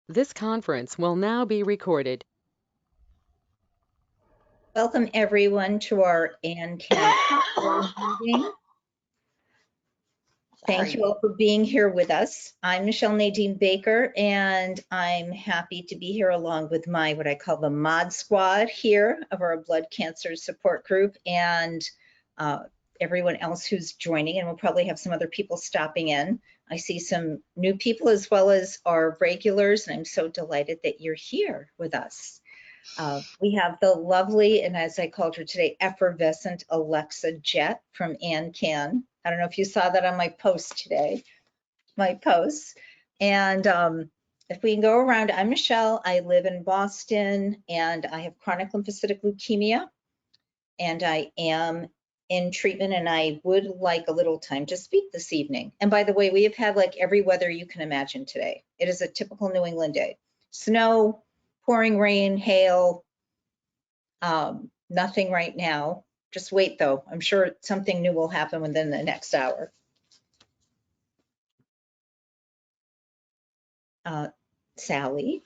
This conference will now be recorded. Welcome everyone to our ANCAN meeting. Thank you all for being here with us. I'm Michelle Nadine Baker, and I'm happy to be here along with my, what I call the mod squad here of our blood cancer support group, and everyone else who's joining, and we'll probably have some other people stopping in. I see some new people as well as our regulars, and I'm so delighted that you're here with us. We have the lovely, and as I called her today, effervescent Alexa Jett from ANCAN. I don't know if you saw that on my post today, my posts. And if we can go around, I'm Michelle. I live in Boston, and I have chronic lymphocytic leukemia, and I am in treatment, and I would like a little time to speak this evening. And by the way, we have had like every weather you can imagine today. It is a typical New England day. Snow, pouring rain, hail, nothing right now. Just wait though. I'm sure something new will happen within the next hour. Sally,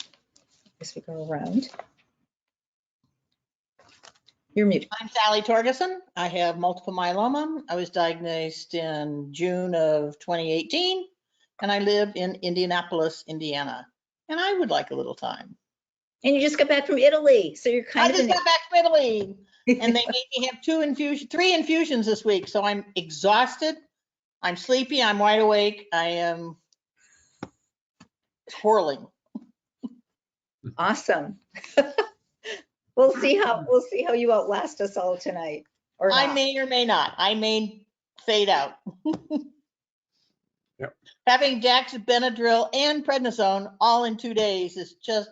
as we go around. You're muted. I'm Sally Torgerson. I have multiple myeloma. I was diagnosed in June of 2018, and I live in Indianapolis, Indiana. And I would like a little time. And you just got back from Italy, so you're kind of. I just got back from Italy, and they made me have 3 infusions this week. So I'm exhausted. I'm sleepy. I'm wide awake. I am twirling. Awesome. We'll see how you outlast us all tonight. Or I not. may or may not. I may fade out. Yep. Having Dax, Benadryl, and prednisone all in 2 days is just,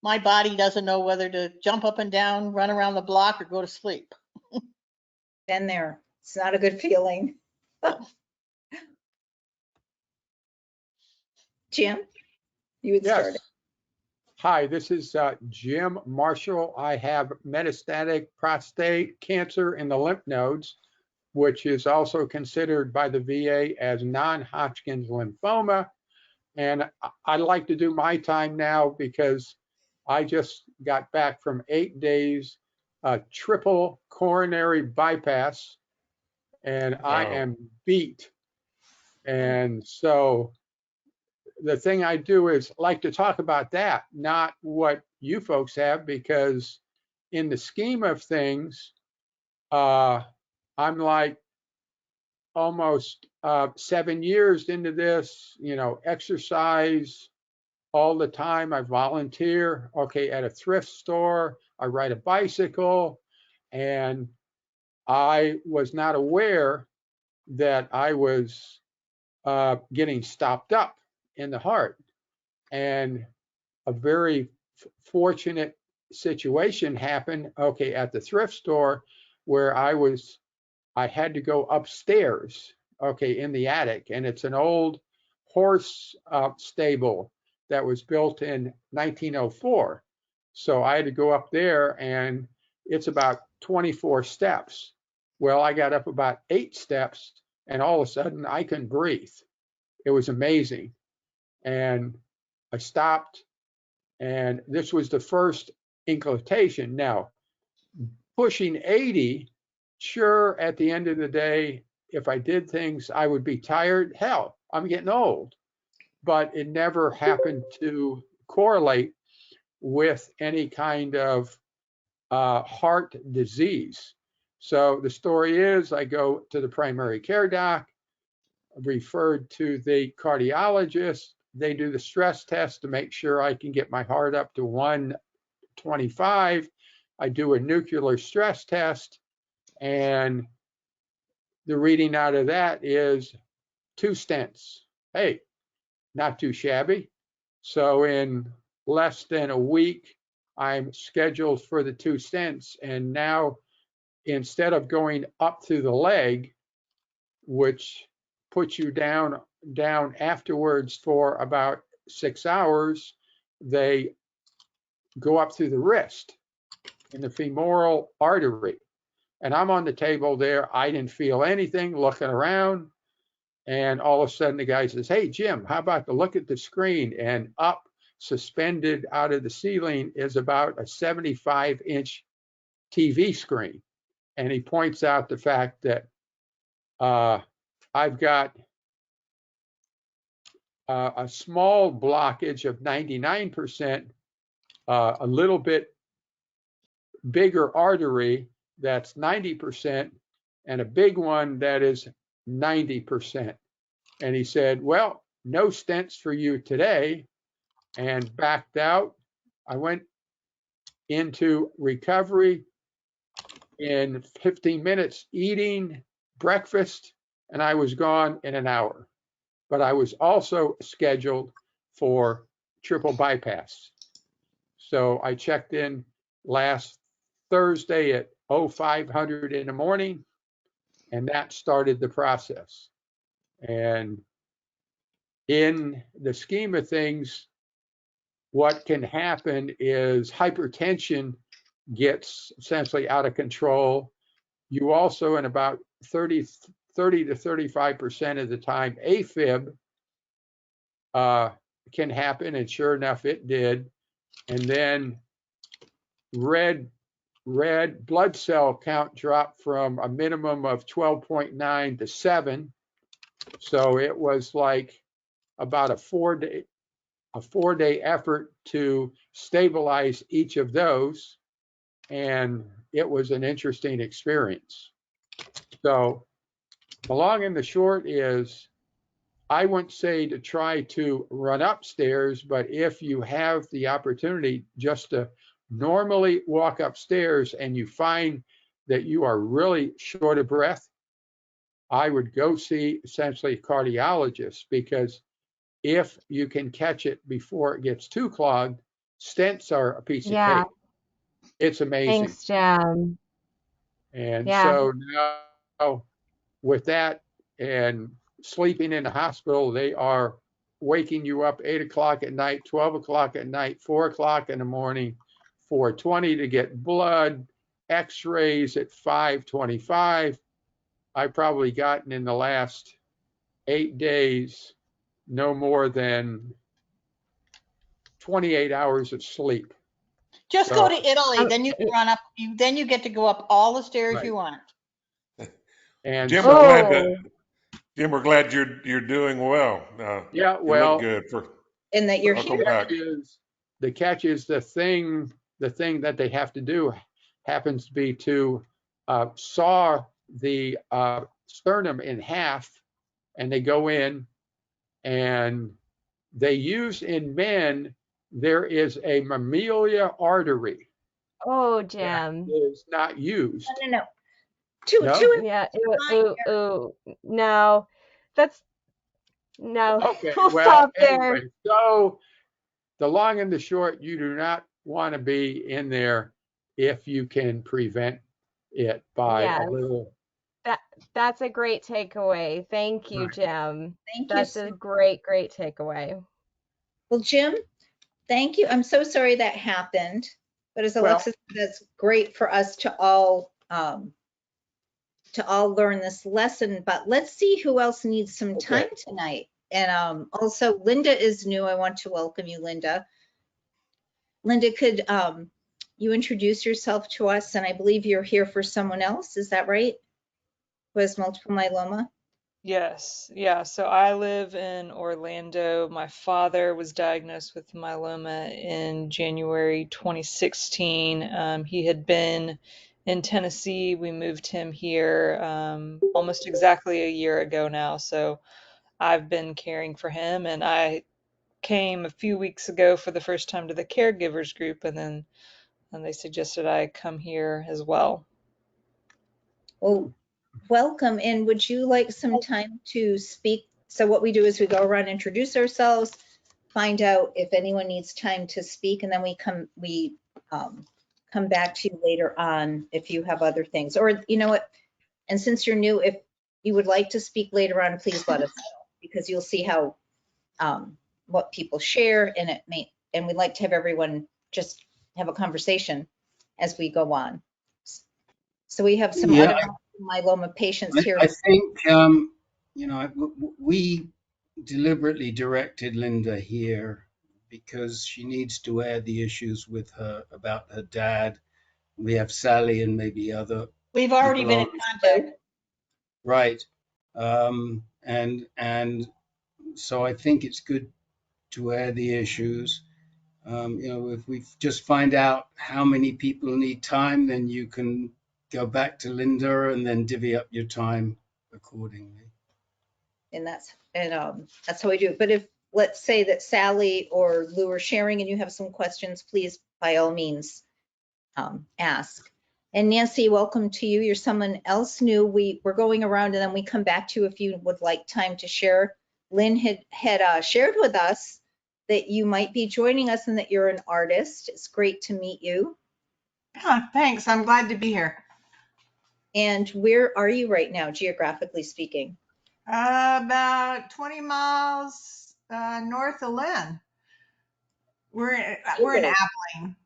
my body doesn't know whether to jump up and down, run around the block, or go to sleep. Been there. It's not a good feeling. Jim, you would start. Yes. Hi, this is Jim Marshall. I have metastatic prostate cancer in the lymph nodes, which is also considered by the VA as non-Hodgkin's lymphoma. And I'd like to do my time now because I just got back from 8 days triple coronary bypass, and I am beat. And so the thing I do is like to talk about that, not what you folks have, because in the scheme of things, I'm like almost 7 years into this, exercise all the time. I volunteer, at a thrift store. I ride a bicycle, and I was not aware that I was getting stopped up in the heart. And a very fortunate situation happened, at the thrift store, where I had to go upstairs, in the attic. And it's an old horse stable that was built in 1904. So I had to go up there, and it's about 24 steps. Well, I got up about 8 steps, and all of a sudden I couldn't breathe. It was amazing. And I stopped, and this was the first inclination. Now, pushing 80, sure, at the end of the day, if I did things, I would be tired. Hell, I'm getting old. But it never happened to correlate with any kind of heart disease. So the story is, I go to the primary care doc, referred to the cardiologist. They do the stress test to make sure I can get my heart up to 125. I do a nuclear stress test, and the reading out of that is 2 stents. Hey, not too shabby. So in less than a week, I'm scheduled for the 2 stents. And now, instead of going up through the leg, which puts you down afterwards for about 6 hours, they go up through the wrist in the femoral artery. And I'm on the table there. I didn't feel anything, looking around. And all of a sudden the guy says, "Hey, Jim, how about to look at the screen?" And up suspended out of the ceiling is about a 75-inch TV screen. And he points out the fact that I've got a small blockage of 99%, a little bit bigger artery that's 90%, and a big one that is 90%. And he said, well, no stents for you today, and backed out. I went into recovery in 15 minutes, eating breakfast, and I was gone in an hour. But I was also scheduled for triple bypass. So I checked in last Thursday at 0500 in the morning, and that started the process. And in the scheme of things, what can happen is hypertension gets essentially out of control. You also, in about 30 to 35% of the time, AFib can happen, and sure enough, it did. And then red blood cell count dropped from a minimum of 12.9 to 7. So it was like about a 4-day effort to stabilize each of those. And it was an interesting experience. So the long and the short is, I wouldn't say to try to run upstairs, but if you have the opportunity just to normally walk upstairs and you find that you are really short of breath, I would go see essentially a cardiologist, because if you can catch it before it gets too clogged, stents are a piece of Yeah. cake. It's amazing. Thanks, Jim. And Yeah. so now with that and sleeping in the hospital, they are waking you up 8 o'clock at night, 12 o'clock at night, 4 o'clock in the morning, 4:20 to get blood, x-rays at 5:25. I've probably gotten in the last 8 days no more than 28 hours of sleep. Just go to Italy, Um, then you can run up, then you get to go up all the stairs Right. you want. And Jim, so, we're glad you're doing well. yeah, You well, look good for. And that you're Welcome here. back. the catch is the thing that they have to do happens to be to saw the sternum in half, and they go in and they use, in men, there is a mammalia artery Oh, that Jim. is not used. No. Two Yeah. No, that's no. Okay, We'll well, stop there. anyway, so the long and the short, you do not want to be in there if you can prevent it by Yes. a little. That's a great takeaway. Thank you, Right. Jim. Thank you. That's a great takeaway. Well, Jim, thank you. I'm so sorry that happened, but as Alexis said, that's great for us to all learn this lesson. But let's see who else needs some time tonight. And also, Linda is new. I want to welcome you, Linda. Linda, could you introduce yourself to us? And I believe you're here for someone else. Is that right? Who has multiple myeloma? Yes, yeah. So I live in Orlando. My father was diagnosed with myeloma in January 2016. He had been in Tennessee. We moved him here almost exactly a year ago now. So I've been caring for him, and I came a few weeks ago for the first time to the caregivers group, and they suggested I come here as well. Well, welcome. And would you like some time to speak? So what we do is we go around, introduce ourselves, find out if anyone needs time to speak, and then we come back to you later on if you have other things. Or you know what? And since you're new, if you would like to speak later on, please let us know, because you'll see how what people share, and we'd like to have everyone just have a conversation as we go on. So we have some other myeloma patients here. I think, we deliberately directed Linda here because she needs to air the issues with her about her dad. We have Sally and maybe other We've already people been in on. contact. Right. And so I think it's good to air the issues. If we just find out how many people need time, then you can go back to Linda and then divvy up your time accordingly. And that's how we do it. But if, let's say that Sally or Lou are sharing and you have some questions, please, by all means, ask. And Nancy, welcome to you. You're someone else new. We're going around and then we come back to you if you would like time to share. Lynn had shared with us that you might be joining us and that you're an artist. It's great to meet you. Thanks. I'm glad to be here. And where are you right now, geographically speaking? About 20 miles north of Lynn. We're in Abilene.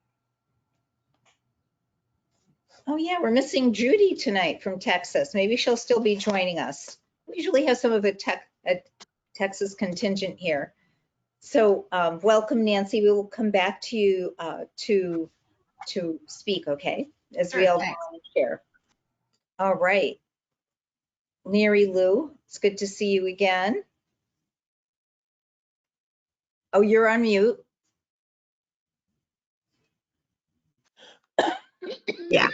Oh yeah, we're missing Judy tonight from Texas. Maybe she'll still be joining us. We usually have some of a Texas contingent here. So welcome, Nancy. We will come back to you to speak, okay? As we Sure, all thanks. share. All right. Mary Lou, it's good to see you again. Oh, you're on mute. Yeah.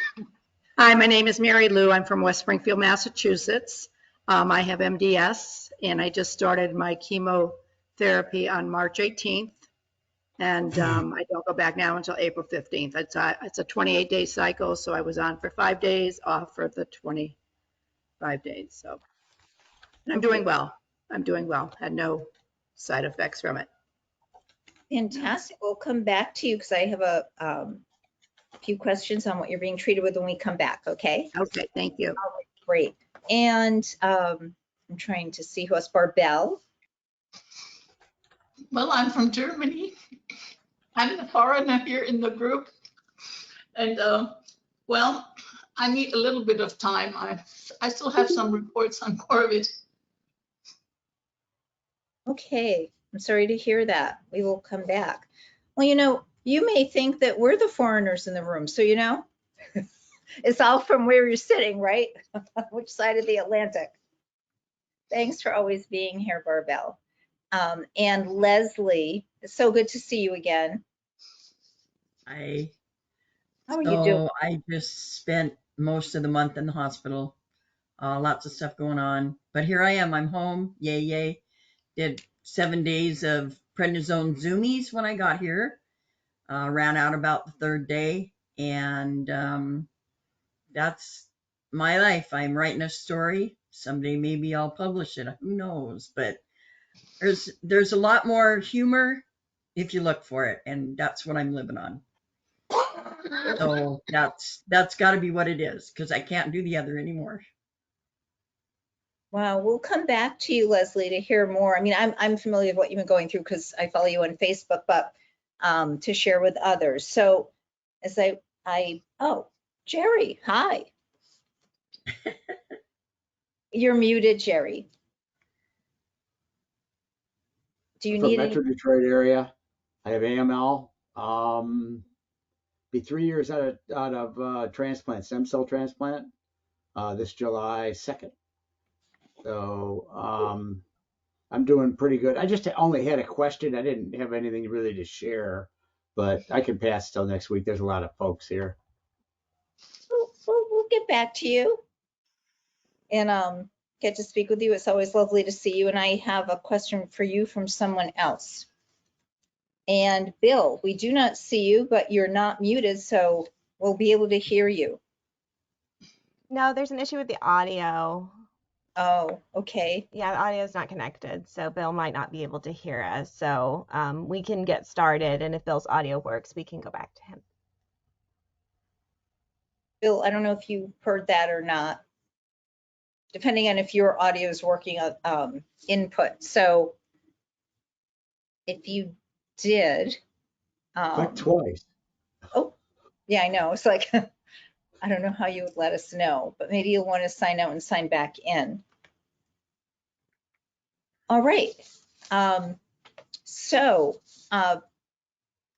Hi, my name is Mary Lou. I'm from West Springfield, Massachusetts. I have MDS, and I just started my chemotherapy on March 18th. And I don't go back now until April 15th. It's a 28-day cycle, so I was on for 5 days, off for the 25 days. So, and I'm doing well. I'm doing well. Had no side effects from it. Fantastic. We'll come back to you because I have a few questions on what you're being treated with when we come back, okay? Okay, thank you. All right, great. And I'm trying to see who else. Barbell. Well, I'm from Germany. I'm the foreigner here in the group. And well, I need a little bit of time. I still have some reports on COVID. Okay, I'm sorry to hear that. We will come back. Well, you may think that we're the foreigners in the room. So, it's all from where you're sitting, right? Which side of the Atlantic? Thanks for always being here, Barbell. And Leslie, it's so good to see you again. Hi. How are you doing? I just spent most of the month in the hospital. Lots of stuff going on. But here I am. I'm home. Yay, yay. Did 7 days of prednisone zoomies when I got here. Ran out about the third day. And that's my life. I'm writing a story. Someday maybe I'll publish it. Who knows? But there's a lot more humor if you look for it. And that's what I'm living on. So that's got to be what it is, because I can't do the other anymore. Wow, we'll come back to you, Leslie, to hear more. I mean, I'm familiar with what you've been going through because I follow you on Facebook, but to share with others. So as oh, Jerry, hi. You're muted, Jerry. Do you need Metro Detroit area? I have AML. Be 3 years out of transplant, stem cell transplant, this July 2nd. So I'm doing pretty good. I just only had a question. I didn't have anything really to share, but I can pass till next week. There's a lot of folks here. We'll get back to you and get to speak with you. It's always lovely to see you. And I have a question for you from someone else. And Bill, we do not see you, but you're not muted, so we'll be able to hear you. No, there's an issue with the audio. Oh, okay. Yeah, the audio is not connected, so Bill might not be able to hear us. So we can get started, and if Bill's audio works, we can go back to him. Bill, I don't know if you heard that or not, depending on if your audio is working on input. So if you did. Click twice. Oh, yeah, I know. It's like, I don't know how you would let us know, but maybe you'll want to sign out and sign back in. All right. So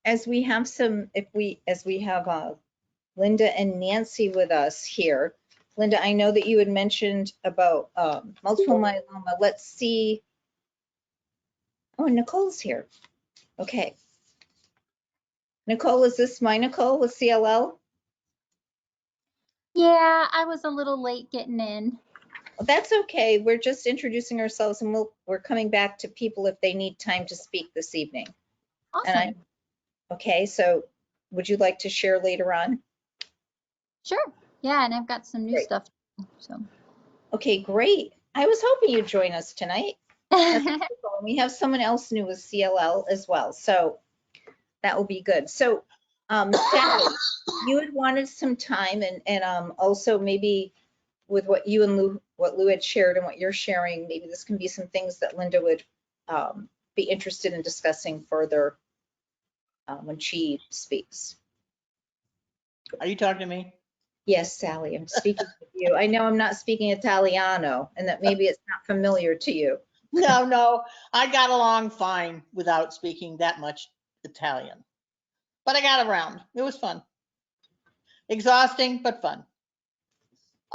as we have Linda and Nancy with us here. Linda, I know that you had mentioned about multiple myeloma. Let's see. Oh, Nicole's here. Okay. Nicole, is this my Nicole with CLL? Yeah, I was a little late getting in. Well, that's okay. We're just introducing ourselves and we're coming back to people if they need time to speak this evening. Awesome. Okay, so would you like to share later on? Sure. Yeah, and I've got some new Great. stuff. So. Okay, great. I was hoping you'd join us tonight. That's wonderful. And we have someone else new with CLL as well, so that will be good. So, Sally, you had wanted some time, and also maybe with what you and Lou, what Lou had shared and what you're sharing, maybe this can be some things that Linda would be interested in discussing further when she speaks. Are you talking to me? Yes, Sally, I'm speaking with you. I know I'm not speaking Italiano and that maybe it's not familiar to you. No, I got along fine without speaking that much Italian, but I got around. It was fun. Exhausting, but fun.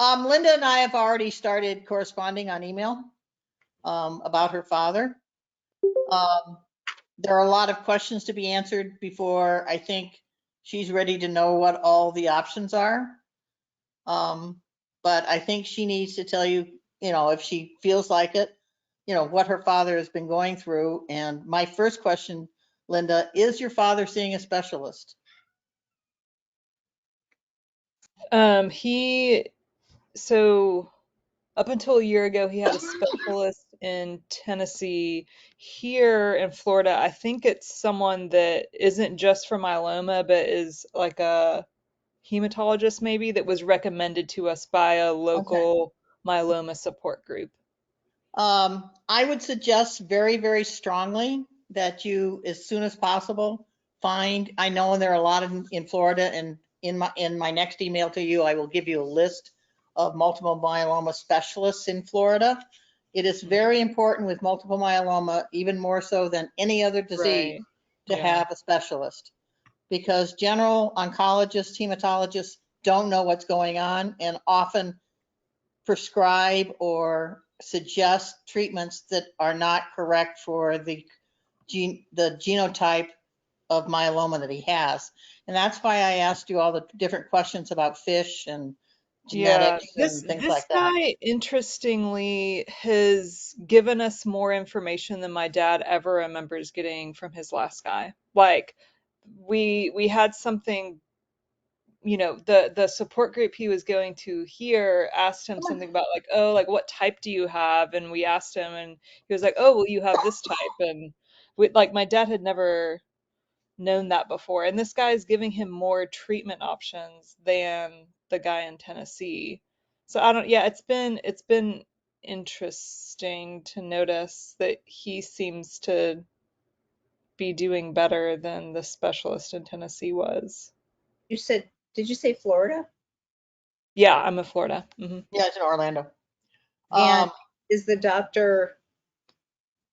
Linda and I have already started corresponding on email about her father. There are a lot of questions to be answered before I think she's ready to know what all the options are. But I think she needs to tell you, if she feels like it, what her father has been going through. And my first question, Linda, is your father seeing a specialist? So up until a year ago, he had a specialist in Tennessee. Here in Florida, I think it's someone that isn't just for myeloma, but is like a hematologist maybe that was recommended to us by a local myeloma support group. I would suggest very, very strongly that you, as soon as possible, find, I know there are a lot of in Florida, and in my next email to you, I will give you a list of multiple myeloma specialists in Florida. It is very important with multiple myeloma, even more so than any other disease, to have a specialist, because general oncologists, hematologists don't know what's going on and often prescribe or suggest treatments that are not correct for the genotype of myeloma that he has. And that's why I asked you all the different questions about fish and genetics and things This like that. guy, interestingly, has given us more information than my dad ever remembers getting from his last guy. Like, we had something, the support group he was going to here asked him something about like, oh, like what type do you have? And we asked him, and he was like, oh, well, you have this type. And like my dad had never known that before. And this guy is giving him more treatment options than the guy in Tennessee. So it's been interesting to notice that he seems to be doing better than the specialist in Tennessee was. Did you say Florida? Yeah, I'm in Florida. Mm-hmm. Yeah, it's in Orlando. And is the doctor,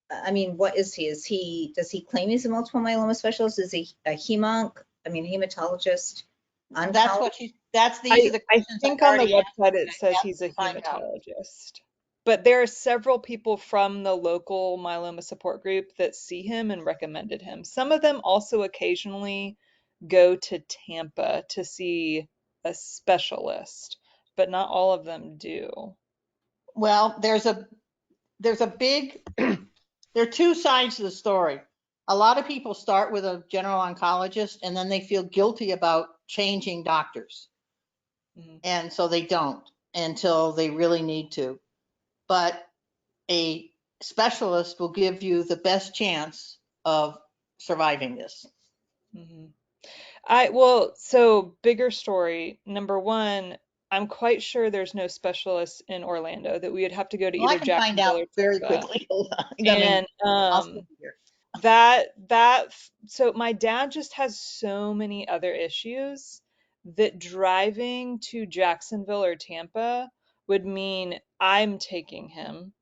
I mean, what is he? Does he claim he's a multiple myeloma specialist? Is he a hematologist? These are the I questions think I on the already website it asked. says he's a hematologist. But there are several people from the local myeloma support group that see him and recommended him. Some of them also occasionally go to Tampa to see a specialist, but not all of them do. Well, there's a big, there are two sides to the story. A lot of people start with a general oncologist and then they feel guilty about changing doctors. Mm-hmm. And so they don't until they really need to. But a specialist will give you the best chance of surviving this. Mm-hmm. So bigger story. Number one, I'm quite sure there's no specialist in Orlando, that we would have to go to Well, I either can find out Jacksonville or very Tampa. quickly. And I'll still be here. so my dad just has so many other issues that driving to Jacksonville or Tampa would mean I'm taking him.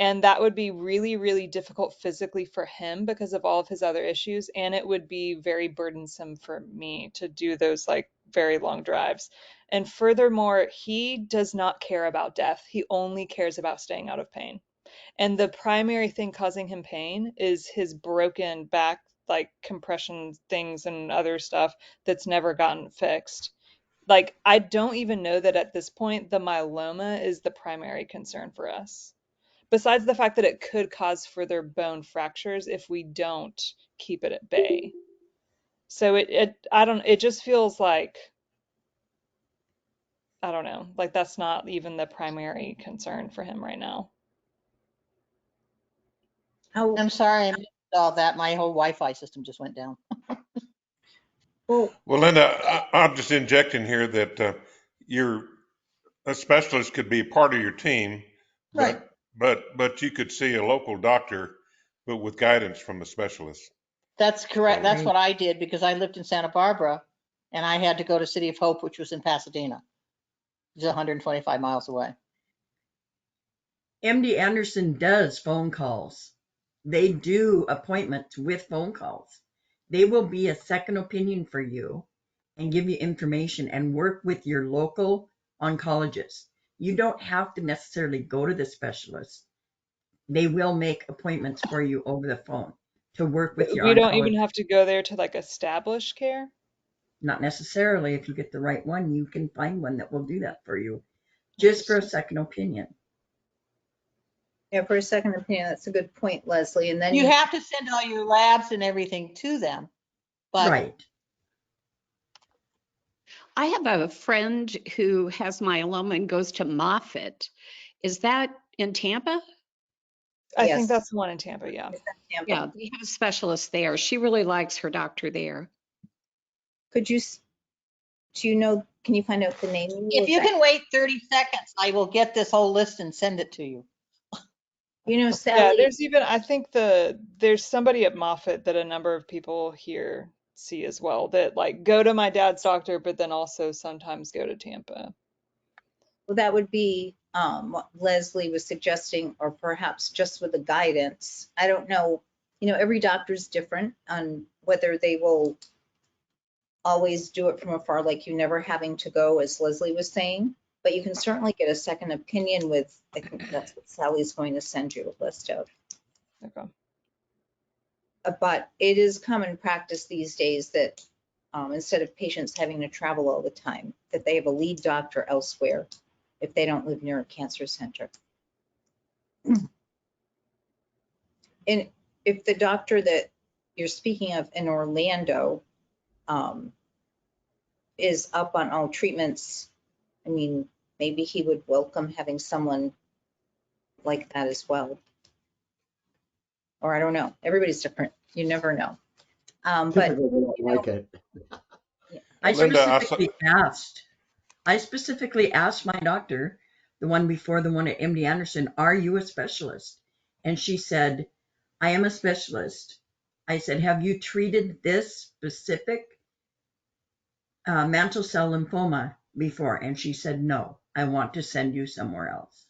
And that would be really, really difficult physically for him because of all of his other issues. And it would be very burdensome for me to do those like very long drives. And furthermore, he does not care about death. He only cares about staying out of pain. And the primary thing causing him pain is his broken back, like compression things and other stuff that's never gotten fixed. Like, I don't even know that at this point the myeloma is the primary concern for us. Besides the fact that it could cause further bone fractures if we don't keep it at bay. So it just feels like, I don't know, like that's not even the primary concern for him right now. I'm sorry I missed all that. My whole Wi-Fi system just went down. Well, Linda, I'm just injecting here that a specialist could be part of your team, Right. but you could see a local doctor, but with guidance from a specialist. That's correct. That's Right. what I did because I lived in Santa Barbara and I had to go to City of Hope, which was in Pasadena. It's 125 miles away. MD Anderson does phone calls. They do appointments with phone calls. They will be a second opinion for you and give you information and work with your local oncologist. You don't have to necessarily go to the specialist. They will make appointments for you over the phone to work with your We don't even oncologist. have to go there to like establish care. Not necessarily. If you get the right one, you can find one that will do that for you, just for a second opinion. yeah, for a second opinion, that's a good point, Leslie. And then You have to send all your labs and everything to them. But Right. I have a friend who has myeloma and goes to Moffitt. Is that in Tampa? I Yes. think that's the one in Tampa, yeah. Tampa. Yeah, they have a specialist there. She really likes her doctor there. Could you, do you know, can you find out the name? if you can wait 30 seconds, I will get this whole list and send it to you. You know, Yeah, Sally, there's even, I think there's somebody at Moffitt that a number of people here see as well that like go to my dad's doctor, but then also sometimes go to Tampa. well, that would be what Leslie was suggesting, or perhaps just with the guidance. I don't know, you know, every doctor's different on whether they will always do it from afar, like you never having to go, as Leslie was saying, but you can certainly get a second opinion with, I think that's what Sally's going to send you a list of. Okay. But it is common practice these days that instead of patients having to travel all the time, that they have a lead doctor elsewhere if they don't live near a cancer center. And if the doctor that you're speaking of in Orlando is up on all treatments, I mean, maybe he would welcome having someone like that as well. Or I don't know. Everybody's different. You never know. But Typically, they don't like it. I Linda, specifically asked my doctor, the one before the one at MD Anderson, are you a specialist? And she said, I am a specialist. I said, have you treated this specific mantle cell lymphoma before? And she said, no, I want to send you somewhere else.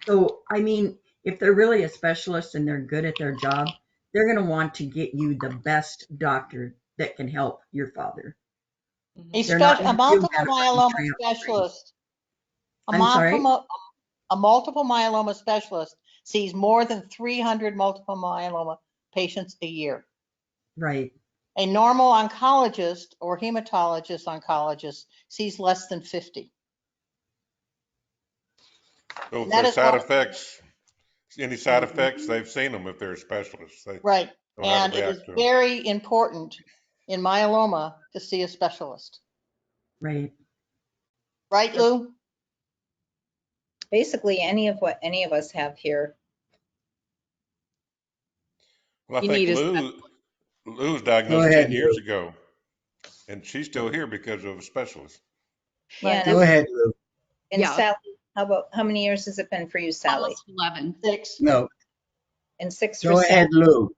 So, I mean, if they're really a specialist and they're good at their job, they're going to want to get you the best doctor that can help your father. They're not A gonna do multiple that if myeloma I'm specialist, I'm sorry? a multiple myeloma specialist sees more than 300 multiple myeloma patients a year. Right. A normal oncologist or hematologist oncologist sees less than 50. so if That there's is why- any side effects, they've seen them if they're specialists. They Right. know how And to it react is to them. very important in myeloma to see a specialist. Right. Right, Lou? basically any of what any of us have here. Well, I You think need a Lou was Go diagnosed ahead, 10 years Lou. ago, and she's still here because of a specialist. Yeah, Go ahead, Lou. and Yeah. Sally, how many years has it been for you, Sally? almost 11. 6. No, And 6 for go Sally. ahead, Lou.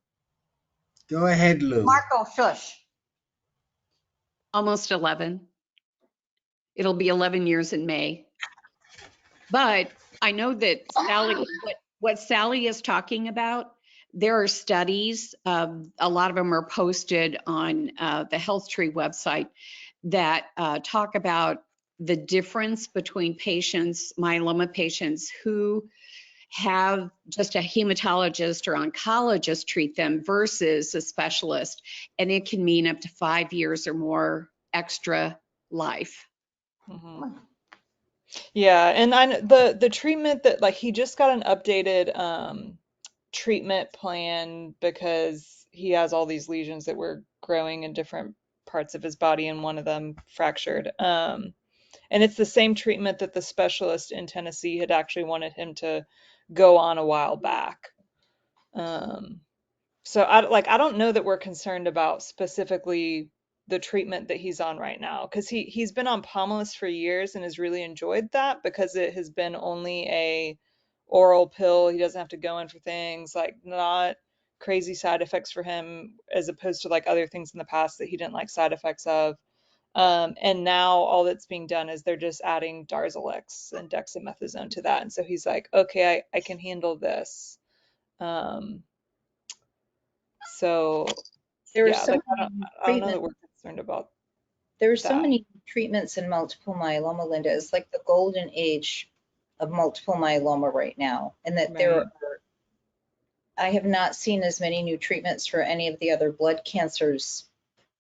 Go ahead, Lou. Marco, shush. Almost 11. It'll be 11 years in May. But I know that Sally, what Sally is talking about, there are studies, a lot of them are posted on the Health Tree website that talk about the difference between patients, myeloma patients who have just a hematologist or oncologist treat them versus a specialist. And it can mean up to 5 years or more extra life. Mhm. Yeah, and the treatment that like he just got an updated treatment plan because he has all these lesions that were growing in different parts of his body and one of them fractured. And it's the same treatment that the specialist in Tennessee had actually wanted him to go on a while back. So I don't know that we're concerned about specifically the treatment that he's on right now because he's been on Pomalyst for years and has really enjoyed that because it has been only a oral pill. He doesn't have to go in for things like not crazy side effects for him as opposed to like other things in the past that he didn't like side effects of. And now all that's being done is they're just adding Darzalex and dexamethasone to that. And so he's like, okay, I can handle this. So There are yeah, so like many I don't know that treatments. we're concerned about There are so that. many treatments in multiple myeloma, Linda. It's like the golden age of multiple myeloma right now. And that there Right. are, I have not seen as many new treatments for any of the other blood cancers,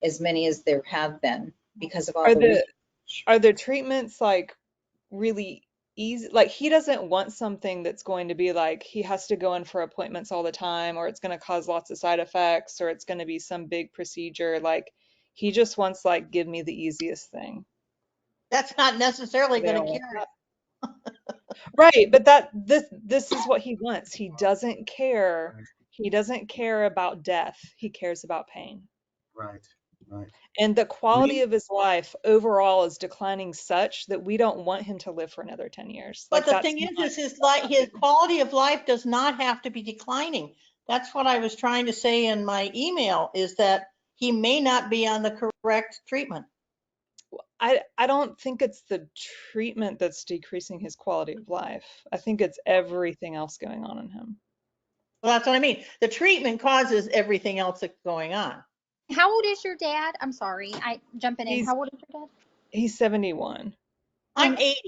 as many as there have been because of all Are the research. the treatments like really easy? Like he doesn't want something that's going to be like he has to go in for appointments all the time, or it's going to cause lots of side effects, or it's going to be some big procedure. Like he just wants like give me the easiest thing. That's not necessarily They going don't to want cure that. it. Right, but this is what he wants. He doesn't care. Right, He doesn't care about death. He cares about pain. right, right. And the quality We, of his life overall is declining such that we don't want him to live for another 10 years. But Like the that's thing not is what's his happening. quality of life does not have to be declining. That's what I was trying to say in my email is that he may not be on the correct treatment. I don't think it's the treatment that's decreasing his quality of life. I think it's everything else going on in him. Well, that's what I mean. The treatment causes everything else that's going on. How old is your dad? I'm sorry, I jumping in. He's How old is your dad? he's 71. I'm And 80.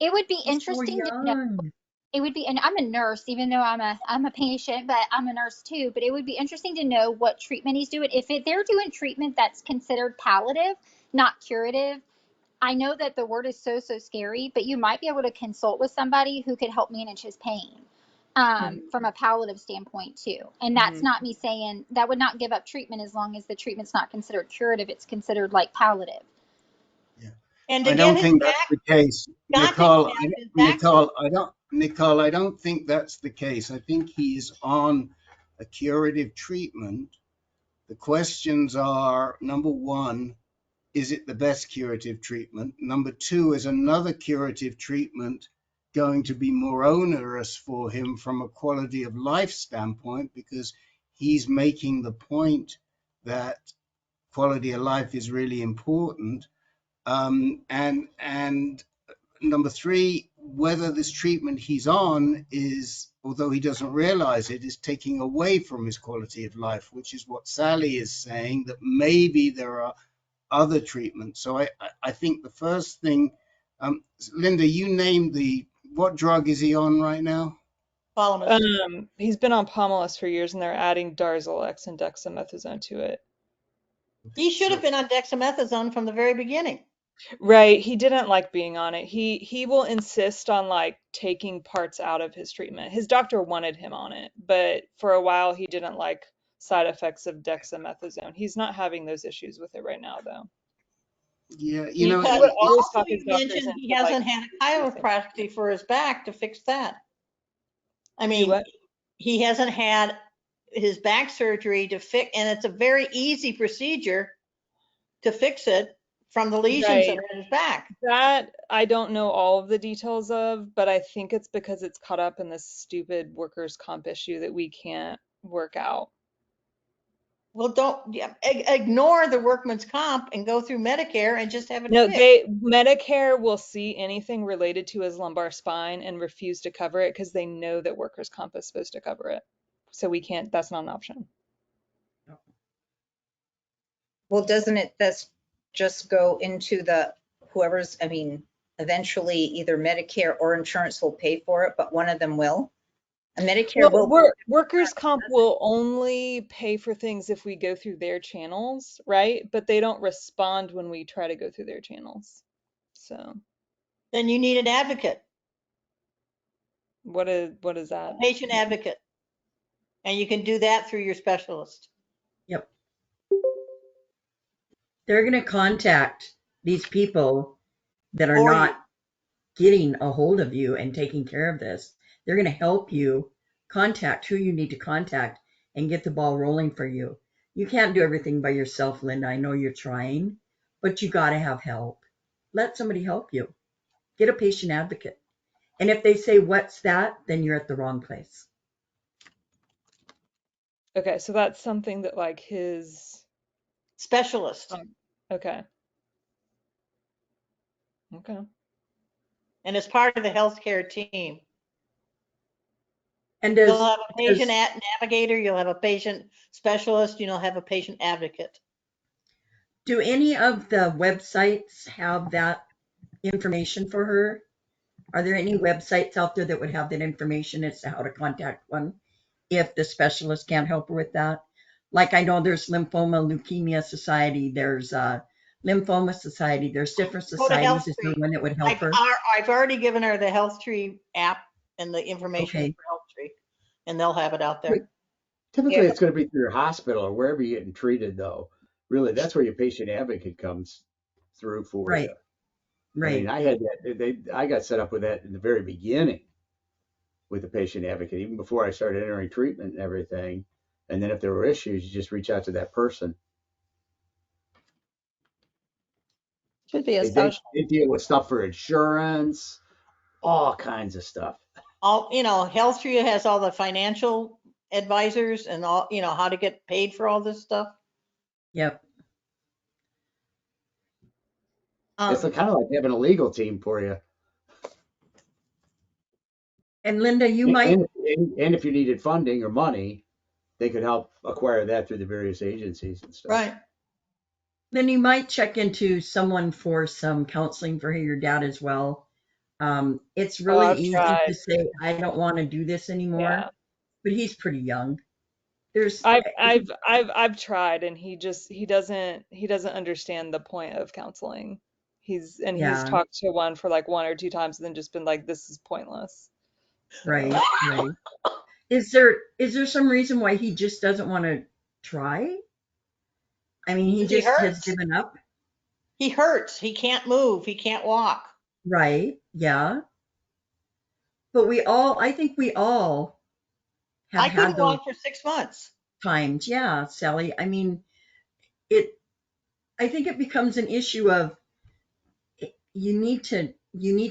it would be He's so interesting to know. young. It would be, and I'm a nurse, even though I'm a patient, but I'm a nurse too. But it would be interesting to know what treatment he's doing. If they're doing treatment that's considered palliative, not curative, I know that the word is so scary, but you might be able to consult with somebody who could help manage his pain from a palliative standpoint too. And that's Mhm. not me saying that would not give up treatment as long as the treatment's not considered curative. It's considered like palliative. yeah. And to I get don't his think that's back, the case, got to Nicole. have his back surgery. Nicole, I don't think that's the case. I think he's on a curative treatment. The questions are, number one, is it the best curative treatment? Number two, is another curative treatment going to be more onerous for him from a quality of life standpoint? Because he's making the point that quality of life is really important. And number three, whether this treatment he's on is, although he doesn't realize it, is taking away from his quality of life, which is what Sally is saying, that maybe there are other treatments. So I think the first thing, Linda, you named what drug is he on right now? Polymus. He's been on Pomalyst for years and they're adding Darzalex and dexamethasone to it. He should have So, been on dexamethasone from the very beginning. Right, he didn't like being on it. He will insist on like taking parts out of his treatment. His doctor wanted him on it, but for a while he didn't like side effects of dexamethasone. He's not having those issues with it right now though. yeah, He Because would always also talk you his doctors mentioned he into like hasn't had a chiropractic for his back to fix that. I do mean, what? he hasn't had his back surgery to fix, and it's a very easy procedure to fix it from the lesions that Right. are in his back. That I don't know all of the details of, but I think it's because it's caught up in this stupid workers' comp issue that we can't work out. Well, don't ignore the workman's comp and go through Medicare and just have it No, fixed. Medicare will see anything related to his lumbar spine and refuse to cover it because they know that workers' comp is supposed to cover it. So we can't, that's not an option. Well, doesn't it, that's just go into the, whoever's, I mean, eventually either Medicare or insurance will pay for it, but one of them will. And Medicare Well, will. workers' comp will only pay for things if we go through their channels, right? But they don't respond when we try to go through their channels. So Then you need an advocate, what is a that? patient advocate. And you can do that through your specialist. Yep. They're going to contact these people that are For you. not getting a hold of you and taking care of this. They're going to help you contact who you need to contact and get the ball rolling for you. You can't do everything by yourself, Linda. I know you're trying, but you got to have help. Let somebody help you. Get a patient advocate. And if they say, "What's that?" then you're at the wrong place. Okay, so that's something that like his Specialist. okay. Okay. And it's part of the healthcare team. And You'll does, have a patient does navigator, you'll have a patient specialist, you'll have a patient advocate. do any of the websites have that information for her? Are there any websites out there that would have that information as to how to contact one if the specialist can't help her with that? Like I know there's Lymphoma Leukemia Society, there's Lymphoma Society, there's different Go to Health societies. Is there Tree. one that would help her? I've already given her the Health Tree app and the information Okay. for Health Tree, and they'll have it out there. Typically, Yeah. it's going to be through your hospital or wherever you're getting treated, though. Really, that's where your patient advocate comes through for Right. you. I mean, Right. I had that. I got set up with that in the very beginning with the patient advocate, even before I started entering treatment and everything. And then if there were issues, you just reach out to that person. Should be a They social. deal with stuff for insurance, all kinds of stuff. All, Health Tree has all the financial advisors and all, how to get paid for all this stuff. Yep. It's kind of like having a legal team for you. And Linda, you might, And if you needed funding or money, they could help acquire that through the various agencies and stuff. Right. then you might check into someone for some counseling for your dad as well. It's really I've easy tried. to say, I don't want to do this anymore, Yeah. but he's pretty young. There's, I've tried and he doesn't understand the point of counseling. He's yeah, talked to one for like one or two times and then just been like, this is pointless. So, right, right. Is there some reason why he just doesn't want to try? I mean, he He just has hurts. given up, He hurts. He can't move. He can't walk. right? Yeah. But I think we all have I had couldn't those walk for 6 months. times. Yeah, Sally. I mean, it, I think it becomes an issue of you need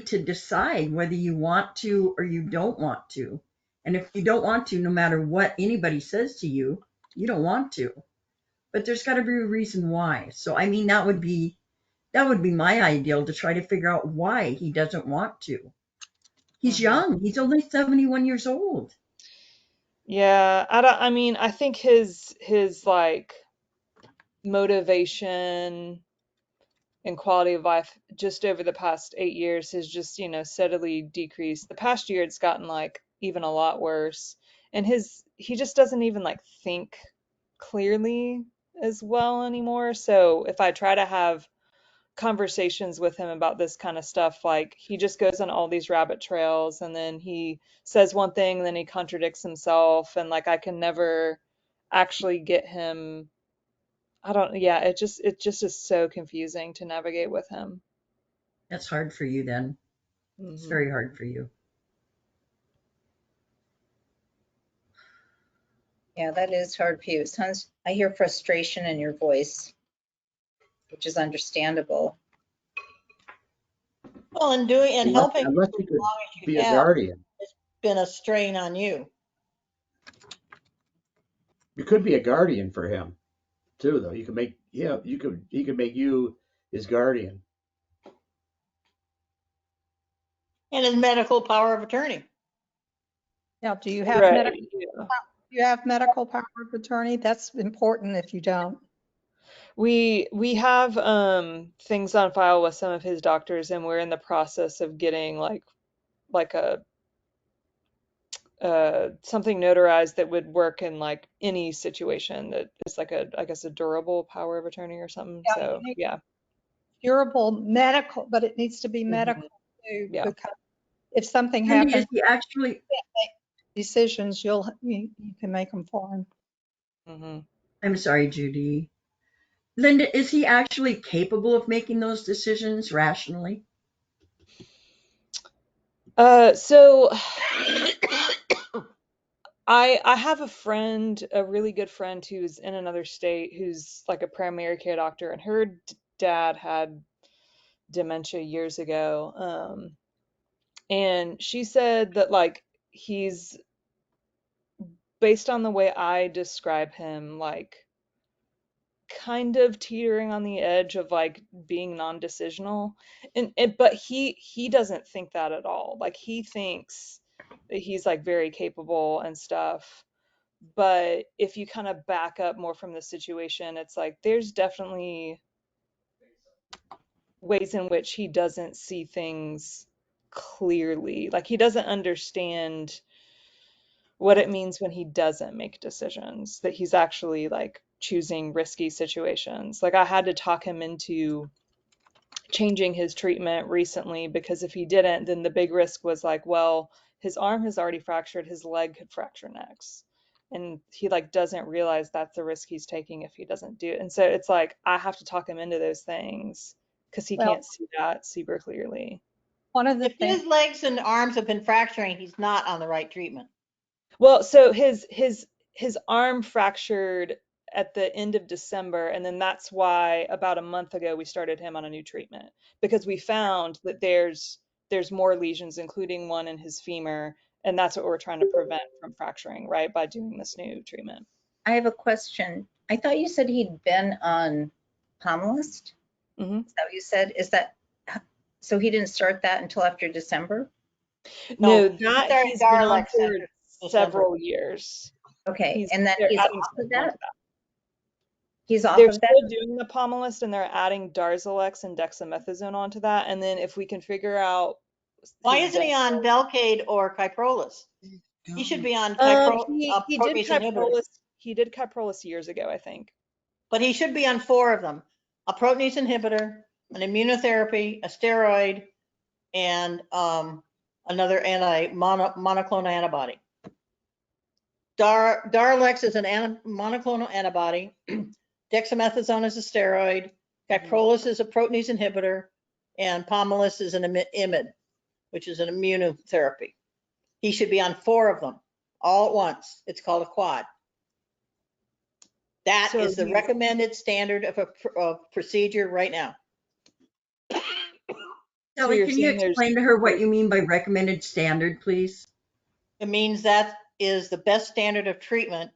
to decide whether you want to or you don't want to. And if you don't want to, no matter what anybody says to you, you don't want to. But there's got to be a reason why. So I mean that would be my ideal, to try to figure out why he doesn't want to. He's young. He's only 71 years old. yeah, I mean, I think his like motivation and quality of life just over the past 8 years has just, steadily decreased. The past year it's gotten like even a lot worse. And he just doesn't even like think clearly as well anymore. So if I try to have conversations with him about this kind of stuff, like he just goes on all these rabbit trails and then he says one thing and then he contradicts himself, and like I can never actually get him. I don't, yeah, it just is so confusing to navigate with him. That's hard for you then. It's Hmm. very hard for you. Yeah, that is hard for you. Sounds, I hear frustration in your voice, which is understandable. Well, and helping Unless for you as could long as you be a have guardian. been a strain on you. You could be a guardian for him. too, though. You can make, yeah, he could make you his guardian. And his medical power of attorney. Now, do you have Right. medical power of attorney? That's important if you don't. We have things on file with some of his doctors, and we're in the process of getting like a something notarized that would work in like any situation that is like I guess a durable power of attorney or something. Yeah, So you need yeah. durable medical, but it needs to be Mhm. medical too, Yeah. because if something Cindy, happens, is he actually, you can't make decisions, you can make them for him. Hmm. I'm sorry, Judy. Linda, is he actually capable of making those decisions rationally? So I have a friend, a really good friend who's in another state who's like a primary care doctor, and her dad had dementia years ago. And she said that like he's, based on the way I describe him, like kind of teetering on the edge of like being non-decisional. And but he doesn't think that at all. Like he thinks that he's like very capable and stuff. But if you kind of back up more from the situation, it's like there's definitely ways in which he doesn't see things clearly. Like he doesn't understand what it means when he doesn't make decisions, that he's actually like choosing risky situations. Like I had to talk him into changing his treatment recently, because if he didn't, then the big risk was like, well, his arm has already fractured, his leg could fracture next. And he like doesn't realize that's the risk he's taking if he doesn't do it. And so it's like I have to talk him into those things because he Well, can't see that super clearly. one of the If things, his legs and arms have been fracturing, he's not on the right treatment. Well, so his arm fractured at the end of December, and then that's why about a month ago we started him on a new treatment, because we found that there's more lesions, including one in his femur, and that's what we're trying to prevent from fracturing, right, by doing this new treatment. I have a question. I thought you said he'd been on Pomalyst. Hmm. Is that what you said? Is that, so he didn't start that until after December? No, he that started he's been on Darlex for after December. several years. Okay, and that They're he's adding off stuff of onto that? that. He's off They're of that? still doing the Pomalyst, and they're adding Darzalex and dexamethasone onto that. And then if we can figure out Why his isn't he on Velcade or Kyprolis? He should be on he did protease inhibitor, Kyprolis. He did Kyprolis years ago, I think. but he should be on 4 of them: a protease inhibitor, an immunotherapy, a steroid, and another monoclonal antibody. Darlex is an monoclonal antibody. Dexamethasone is a steroid. Kyprolis is a protease inhibitor, and Pomalyst is an IMiD, which is an immunotherapy. He should be on 4 of them all at once. It's called a quad. That So is the recommended standard of a procedure right now. Kelly, you're can you saying there's explain to her what you mean by recommended standard, please? It means that is the best standard of treatment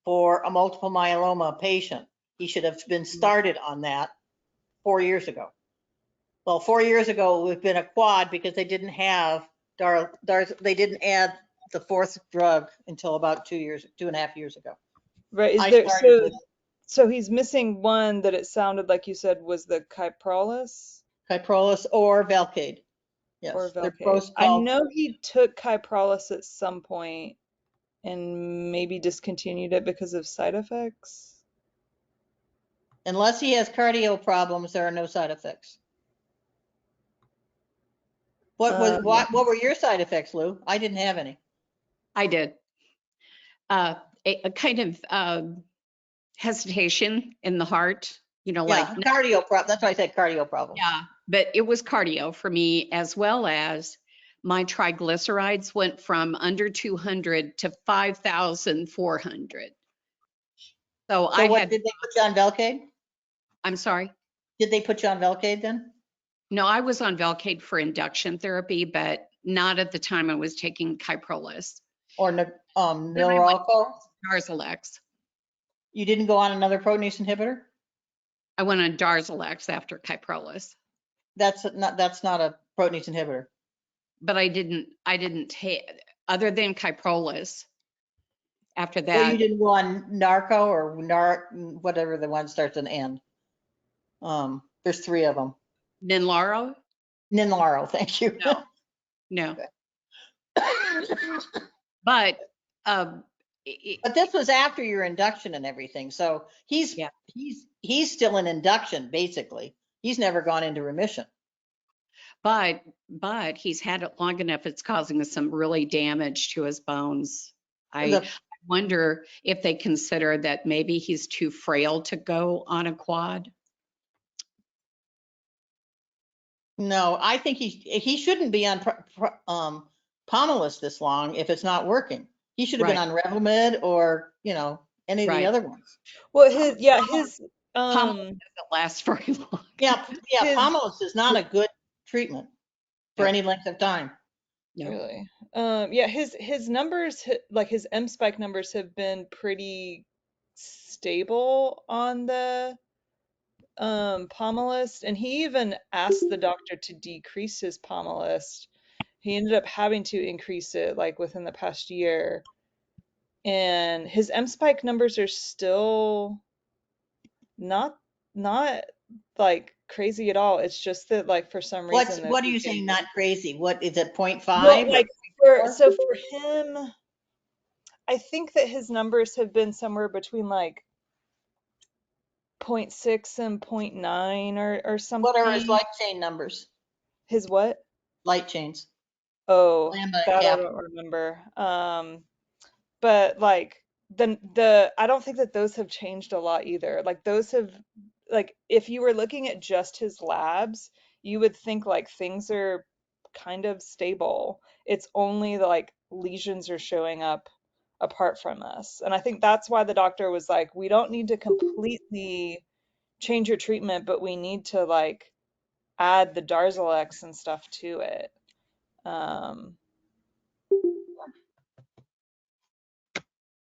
for a multiple myeloma patient. He should have been started on that 4 years ago. Well, 4 years ago, it would have been a quad because they didn't have they didn't add the 4th drug until about 2.5 years ago. right? Is I there started with so he's missing one that it sounded like you said was the Kyprolis Kyprolis or Velcade. Yes, or they're Velcade. both I called. know he took Kyprolis at some point and maybe discontinued it because of side effects. Unless he has cardio problems, there are no side effects. What were your side effects, Lou? I didn't have any. I did. A kind of hesitation in the heart, like cardio problem. That's why I said cardio problem. Yeah, but it was cardio for me, as well as my triglycerides went from under 200 to 5,400. So I what had. did they put you on Velcade? I'm sorry? Did they put you on Velcade then? No, I was on Velcade for induction therapy, but not at the time I was taking Kyprolis. Or Norelco? Darzalex. You didn't go on another protease inhibitor? I went on Darzalex after Kyprolis, That's not a protease inhibitor. but I didn't take, other than Kyprolis, after So that, you didn't go on narco or whatever the one starts with an N. There's 3 of them. Ninlaro? Ninlaro, thank you. No. But, But this was after your induction and everything. So he's still in induction, basically. He's never gone into remission. but he's had it long enough, it's causing some really damage to his bones. I wonder if they consider that maybe he's too frail to go on a quad. No, I think he shouldn't be on Pomalyst this long if it's not working. He should have been on Revlimid or, any of the other ones. Well, his doesn't last very long. Yeah, Pomalyst is not a good treatment for any length of time. No. Really. His numbers, like his M spike numbers, have been pretty stable on the Pomalyst, and he even asked the doctor to decrease his Pomalyst. He ended up having to increase it like within the past year, and his M spike numbers are still not like crazy at all. It's just that like for some reason What are you saying? Not crazy? What is it? 0.5? Well, like for him, I think that his numbers have been somewhere between like 0.6 and 0.9 or something. What are his light chain numbers? His what? Light chains. Oh, Lambda that I kappa. don't remember. But like the I don't think that those have changed a lot either. Like those have, like if you were looking at just his labs, you would think like things are kind of stable. It's only the like lesions are showing up apart from this. And I think that's why the doctor was like, we don't need to completely change your treatment, but we need to like add the Darzalex and stuff to it.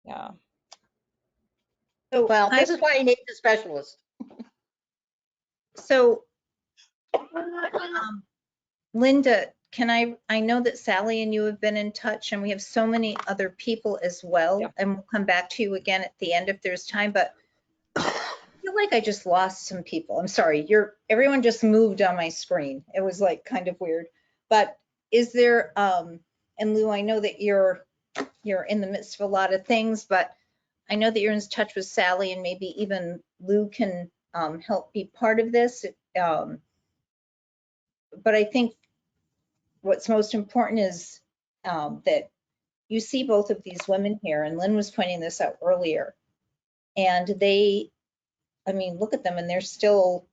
Yeah. So Well, this is why he needs a specialist. So, Linda, I know that Sally and you have been in touch, and we have so many other people as well, and we'll come back to you again at the end if there's time, but I feel like I just lost some people. I'm sorry, everyone just moved on my screen. It was like kind of weird. But is there, and Lou, I know that you're in the midst of a lot of things, but I know that you're in touch with Sally, and maybe even Lou can help be part of this. But I think what's most important is that you see both of these women here, and Lynn was pointing this out earlier, and look at them, and they're still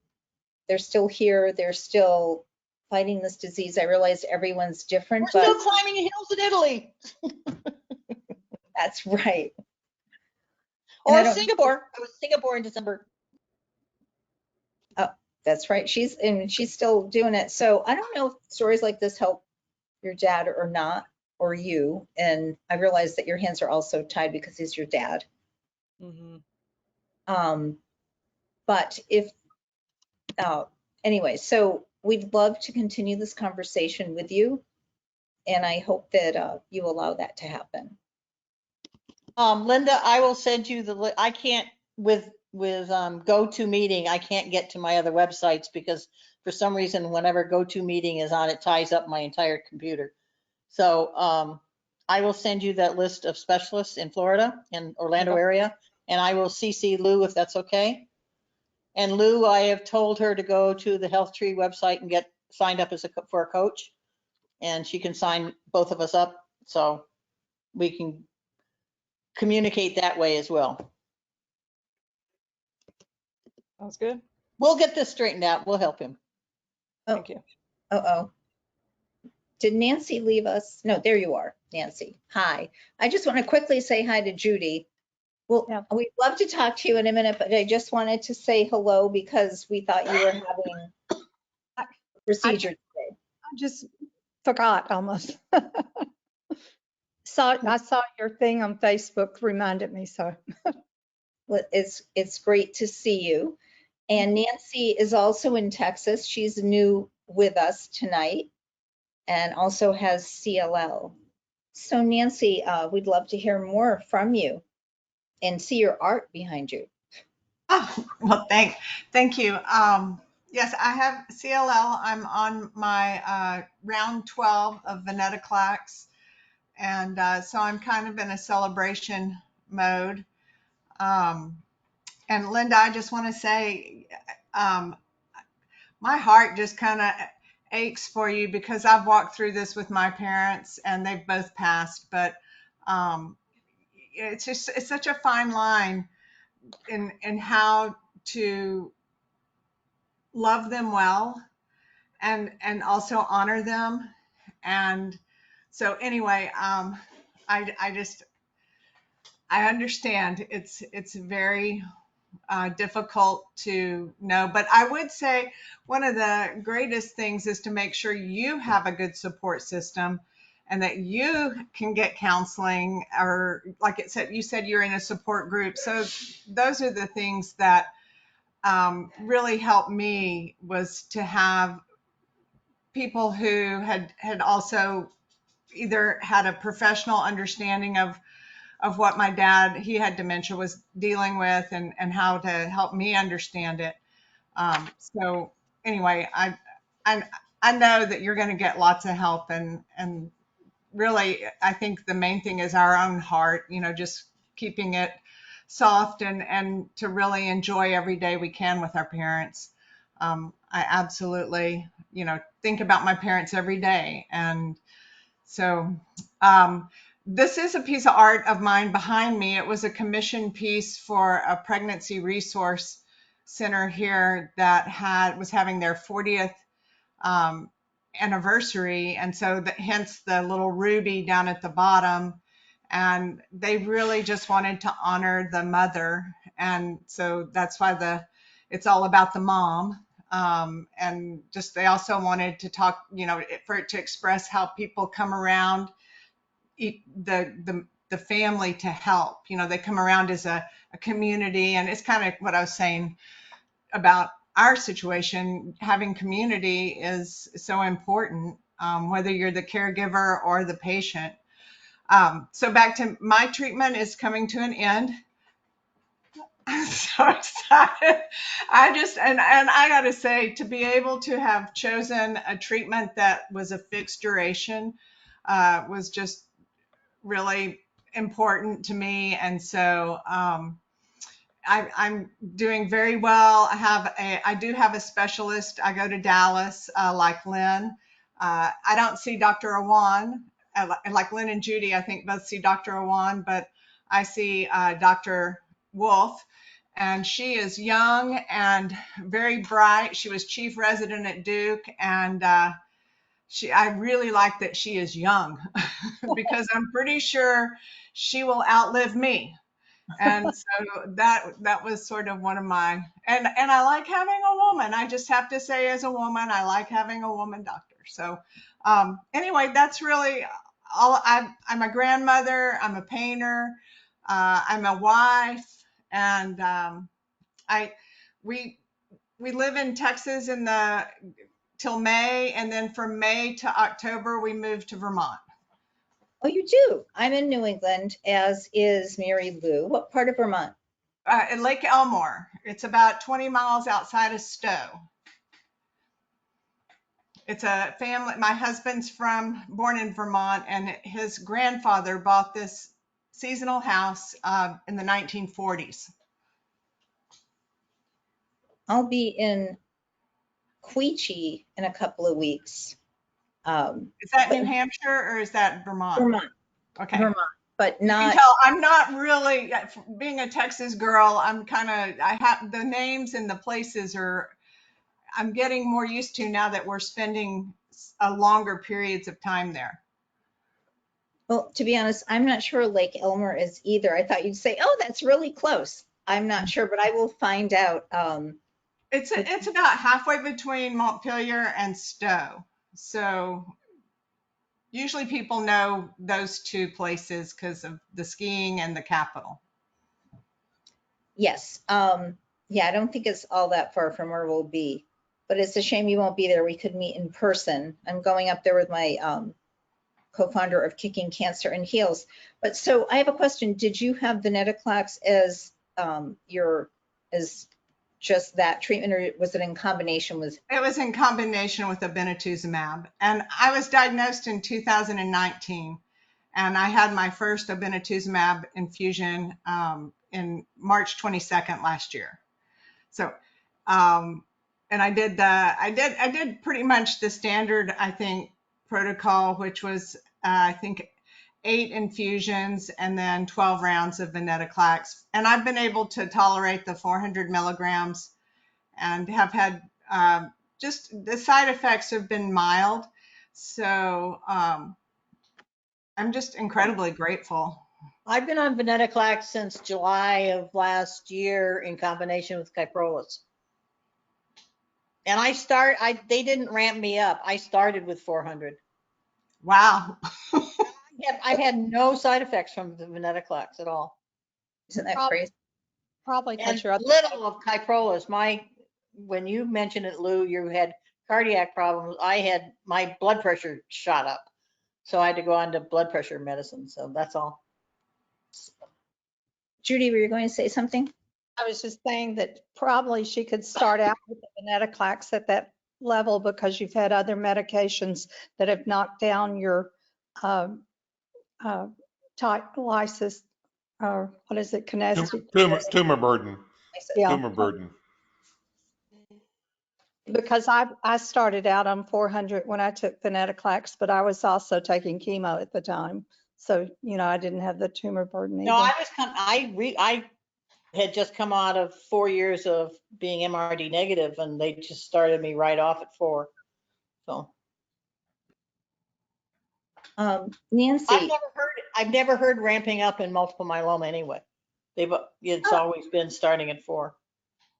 here, they're still fighting this disease. I realize everyone's different, We're but still climbing hills in Italy. that's right. Or Singapore. I was in Singapore in December. Oh, that's right. She's still doing it. So I don't know if stories like this help your dad or not, or you. And I realize that your hands are also tied because he's your dad. But anyway, so we'd love to continue this conversation with you. And I hope that you allow that to happen. Linda, I will send you I can't with GoToMeeting, I can't get to my other websites because for some reason, whenever GoToMeeting is on, it ties up my entire computer. So I will send you that list of specialists in Florida and Orlando area, and I will CC Lou if that's okay. And Lou, I have told her to go to the Health Tree website and get signed up for a coach, and she can sign both of us up so we can communicate that way as well. Sounds good. We'll get this straightened out. We'll help him. Thank you. Did Nancy leave us? No, there you are, Nancy. Hi. I just want to quickly say hi to Judy. Well, we'd love to talk to you in a minute, but I just wanted to say hello because we thought you were having a procedure today. I just forgot almost. I saw your thing on Facebook, reminded me, so. Well, it's great to see you. And Nancy is also in Texas. She's new with us tonight and also has CLL. So Nancy, we'd love to hear more from you and see your art behind you. Oh, well, thank you. Yes, I have CLL. I'm on my round 12 of venetoclax, and so I'm kind of in a celebration mode. And Linda, I just want to say, um, my heart just kind of aches for you because I've walked through this with my parents, and they've both passed. But um, it's such a fine line in how to love them well and also honor them. And so anyway, I just I understand it's very difficult to know, but I would say one of the greatest things is to make sure you have a good support system and that you can get counseling, or like it said, you said you're in a support group. So those are the things that really helped me, was to have people who had also either had a professional understanding of what my dad, he had dementia, was dealing with, and how to help me understand it. So anyway, I I know that you're going to get lots of help, and really I think the main thing is our own heart, just keeping it soft and to really enjoy every day we can with our parents. I absolutely, think about my parents every day. And so this is a piece of art of mine behind me. It was a commission piece for a pregnancy resource center here that was having their 40th um, anniversary. And so hence the little ruby down at the bottom. And they really just wanted to honor the mother. And so that's why it's all about the mom. And just, they also wanted to talk, for it to express how people come around the family to help. They come around as a community, and it's kind of what I was saying about our situation. Having community is so important, whether you're the caregiver or the patient. So back to my treatment is coming to an end. I'm so excited. And I got to say, to be able to have chosen a treatment that was a fixed duration was just really important to me. And so I'm doing very well. I do have a specialist. I go to Dallas, like Lynn. I don't see Dr. Awan, like Lynn and Judy, I think both see Dr. Awan, but I see Dr. Wolf, and she is young and very bright. She was chief resident at Duke, and I really like that she is young because I'm pretty sure she will outlive me. And so that was sort of one of my, and I like having a woman. I just have to say, as a woman, I like having a woman doctor. So anyway, that's really all. I'm a grandmother. I'm a painter. I'm a wife, and I we we live in Texas till May, and then from May to October we moved to Vermont. Oh, you do? I'm in New England, as is Mary Lou. What part of Vermont? In Lake Elmore. It's about 20 miles outside of Stowe. It's a family. My husband's born in Vermont, and his grandfather bought this seasonal house in the 1940s. I'll be in Queechee in a couple of weeks. Is that New Hampshire or is that Vermont? Vermont. Okay. Vermont, but not. You can tell I'm not really, being a Texas girl, I have the names and the places I'm getting more used to now that we're spending longer periods of time there. Well, to be honest, I'm not sure Lake Elmer is either. I thought you'd say, oh, that's really close. I'm not sure, but I will find out. It's about halfway between Montpelier and Stowe. So usually people know those two places because of the skiing and the capital. Yes. Yeah, I don't think it's all that far from where we'll be, but it's a shame you won't be there. We could meet in person. I'm going up there with my co-founder of Kicking Cancer in Heels. But so I have a question. Did you have venetoclax as as just that treatment, or was it in combination with? It was in combination with obinutuzumab. And I was diagnosed in 2019. And I had my first obinutuzumab infusion in March 22nd last year. So, and I did pretty much the standard, I think, protocol, which was, I think, 8 infusions and then 12 rounds of venetoclax. And I've been able to tolerate the 400 milligrams and have had just the side effects have been mild. So I'm just incredibly grateful. I've been on venetoclax since July of last year in combination with Kyprolis. And they didn't ramp me up. I started with 400. Wow. I've had no side effects from the venetoclax at all. Isn't that crazy? Probably And because you're up. little of Kyprolis. When you mentioned it, Lou, you had cardiac problems. I had my blood pressure shot up. So I had to go on to blood pressure medicine. So that's all. Judy, were you going to say something? I was just saying that probably she could start out with the venetoclax at that level because you've had other medications that have knocked down your lysis, or what is it, kinetic? Tumor burden. Yeah. Tumor burden. Because I started out on 400 when I took venetoclax, but I was also taking chemo at the time. So, I didn't have the tumor burden either. No, I had just come out of 4 years of being MRD negative, and they just started me right off at 4. So Nancy, I've never heard ramping up in multiple myeloma anyway. It's always been starting at 4.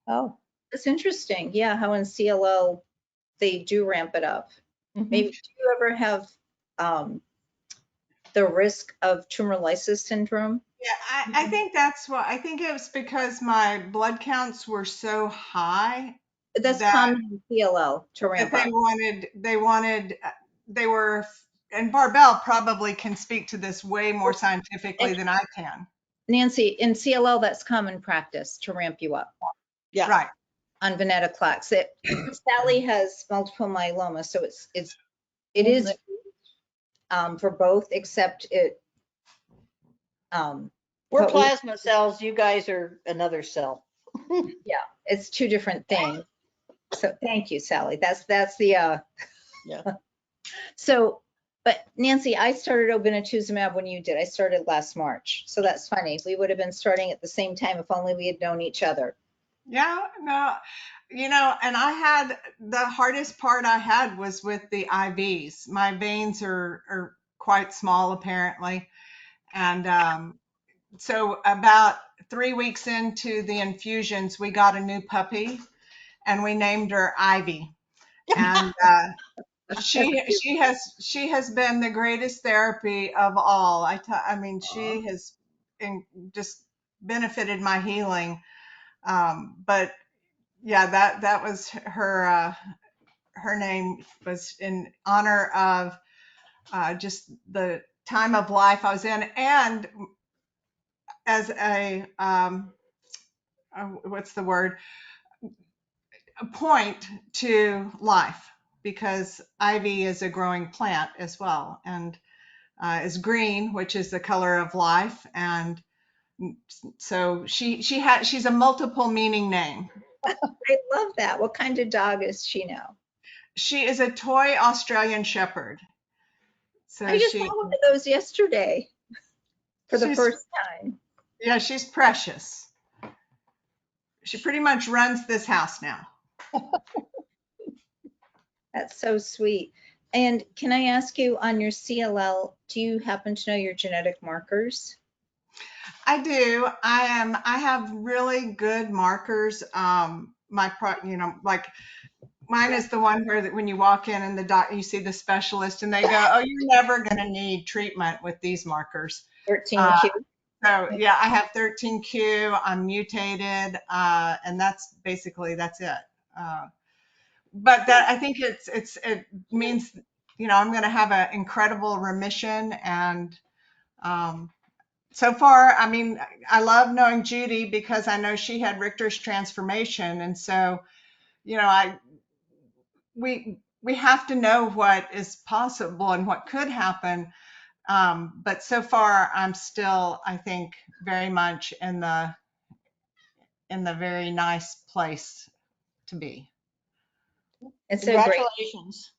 oh, that's interesting. Yeah, how in CLL they do ramp it up. Maybe, do you ever have the risk of tumor lysis syndrome? Yeah, I think that's what, I think it was because my blood counts were so high. That's common in CLL to ramp up. They were, and Barbell probably can speak to this way more scientifically than I can. Nancy, in CLL, that's common practice to ramp you up. Yeah. Right. On venetoclax. Sally has multiple myeloma, so it is for both, except we're plasma cells. You guys are another cell. Yeah, it's 2 different things. So thank you, Sally. That's the yeah. So, but Nancy, I started obinutuzumab when you did. I started last March. So that's funny. We would have been starting at the same time if only we had known each other. Yeah, no, and I had, the hardest part I had was with the IVs. My veins are quite small apparently. And so about 3 weeks into the infusions, we got a new puppy and we named her Ivy. And she has been the greatest therapy of all. I mean, she has just benefited my healing. But yeah, that was her. Her name was in honor of just the time of life I was in, and as a what's the word? A point to life, because ivy is a growing plant as well, and is green, which is the color of life, and so she's a multiple meaning name. I love that. What kind of dog is she now? She is a toy Australian Shepherd. So I just saw one of those yesterday for the first time. Yeah, she's precious. She pretty much runs this house now. That's so sweet. And can I ask you, on your CLL, do you happen to know your genetic markers? I do. I have really good markers. Like mine is the one where when you walk in and the doc, you see the specialist and they go, "Oh, you're never going to need treatment with these markers." 13q. So yeah, I have 13q. I'm mutated, and that's it. But that I think it means I'm going to have an incredible remission, and so far, I mean, I love knowing Judy because I know she had Richter's transformation, and so we have to know what is possible and what could happen. But so far, I'm still, I think, very much in the very nice place to be. It's so great. Congratulations.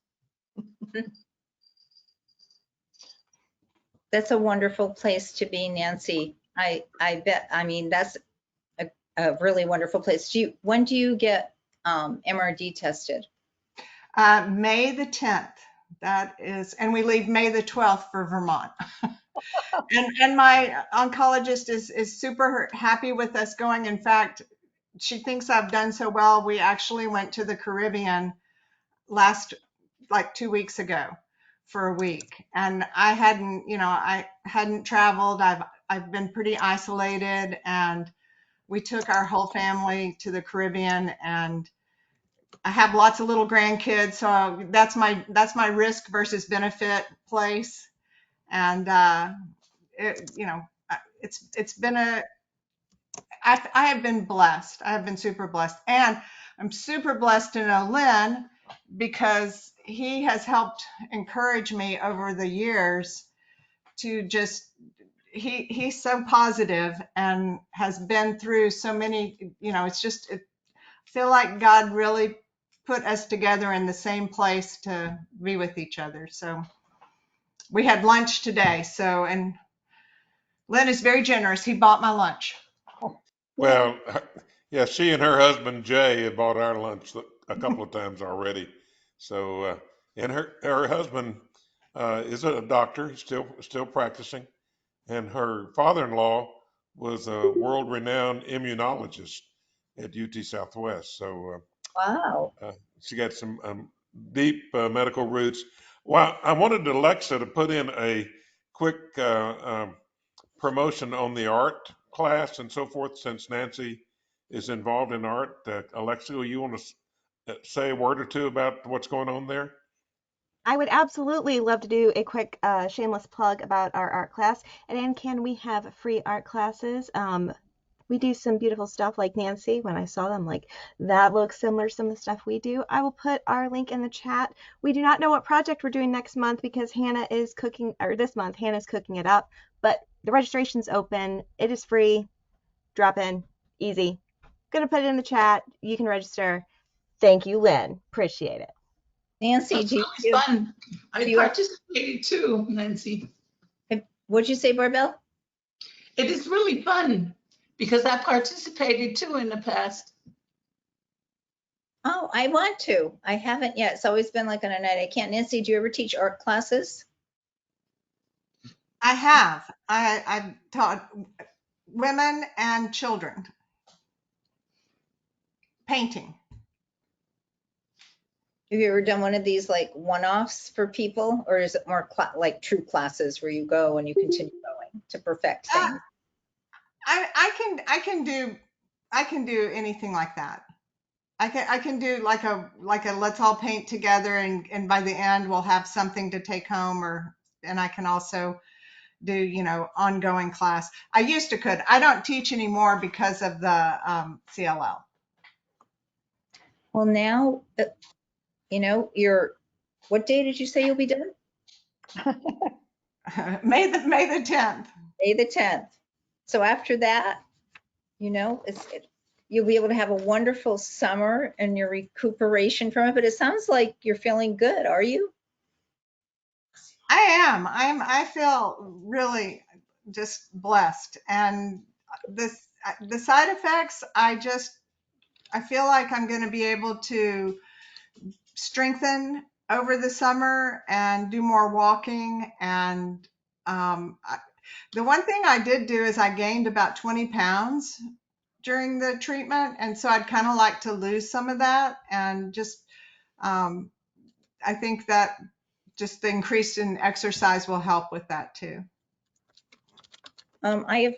That's a wonderful place to be, Nancy. I bet. I mean, that's a really wonderful place. When do you get MRD tested? May the 10th. That is, and we leave May the 12th for Vermont. And my oncologist is super happy with us going. In fact, she thinks I've done so well. We actually went to the Caribbean like 2 weeks ago for a week, and I hadn't traveled. I've been pretty isolated, and we took our whole family to the Caribbean, and I have lots of little grandkids, so that's my risk versus benefit place. And it's been I have been blessed. I have been super blessed, and I'm super blessed to know Lynn because he has helped encourage me over the years to just he's so positive and has been through so many. I feel like God really put us together in the same place to be with each other. So we had lunch today. And Lynn is very generous. He bought my lunch. Well, yeah, she and her husband Jay have bought our lunch a couple of times already. So, and her husband is a doctor, still practicing, and her father-in-law was a world-renowned immunologist at UT Southwest. So, Wow. she got some deep medical roots. Well, I wanted Alexa to put in a quick promotion on the art class and so forth, since Nancy is involved in art. Alexa, you want to say a word or two about what's going on there? I would absolutely love to do a quick shameless plug about our art class. And can we have free art classes? We do some beautiful stuff like Nancy. When I saw them, like, that looks similar to some of the stuff we do. I will put our link in the chat. We do not know what project we're doing next month because Hannah is cooking, or this month, Hannah's cooking it up. But the registration's open. It is free. Drop in. Easy. Gonna put it in the chat. You can register. Thank you, Lynn. Appreciate it. Nancy, It's really fun. I participated too, Nancy. What'd you say, Barbell? It is really fun because I participated too in the past. Oh, I want to. I haven't yet. It's always been like on a night I can't. Nancy, do you ever teach art classes? I have. I've taught women and children painting. Have you ever done one of these like one-offs for people, or is it more like true classes where you go and you continue going to perfect things? I can do anything like that. I can do like a let's all paint together, and by the end we'll have something to take home, and I can also do ongoing class. I used to could. I don't teach anymore because of the CLL. Well, now what day did you say you'll be done? May the 10th. May the 10th. So after that, you'll be able to have a wonderful summer and your recuperation from it. But it sounds like you're feeling good. Are you? I am. I feel really just blessed. And the side effects, I feel like I'm going to be able to strengthen over the summer and do more walking. And the one thing I did do is I gained about 20 pounds during the treatment. And so I'd kind of like to lose some of that. And just, I think that just the increase in exercise will help with that too. I have